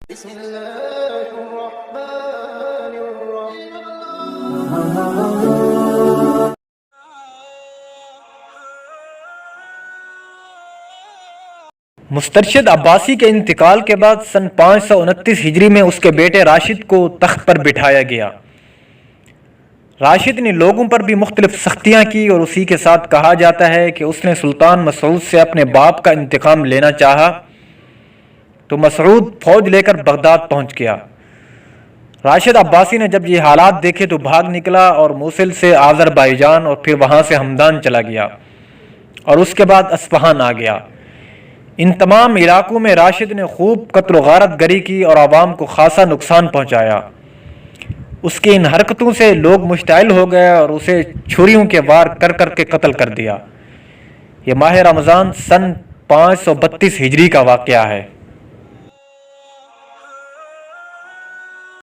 بسم الله الرحمن الرحيم. مسترشد عباسی کے انتقال کے بعد سن 529 ہجری میں اس کے بیٹے راشد کو تخت پر بٹھایا گیا۔ راشد نے لوگوں پر بھی مختلف سختیاں کی اور اسی کے ساتھ کہا جاتا ہے کہ اس نے سلطان مسعود سے اپنے باپ کا انتقام لینا چاہا تو مسعود فوج لے کر بغداد پہنچ گیا۔ راشد عباسی نے جب یہ حالات دیکھے تو بھاگ نکلا اور موصل سے آذربائیجان اور پھر وہاں سے ہمدان چلا گیا اور اس کے بعد اصفہان آ گیا۔ ان تمام علاقوں میں راشد نے خوب قتل و غارت گری کی اور عوام کو خاصا نقصان پہنچایا۔ اس کی ان حرکتوں سے لوگ مشتعل ہو گئے اور اسے چھریوں کے وار کر کر کے قتل کر دیا۔ یہ ماہ رمضان سن 532 ہجری کا واقعہ ہے۔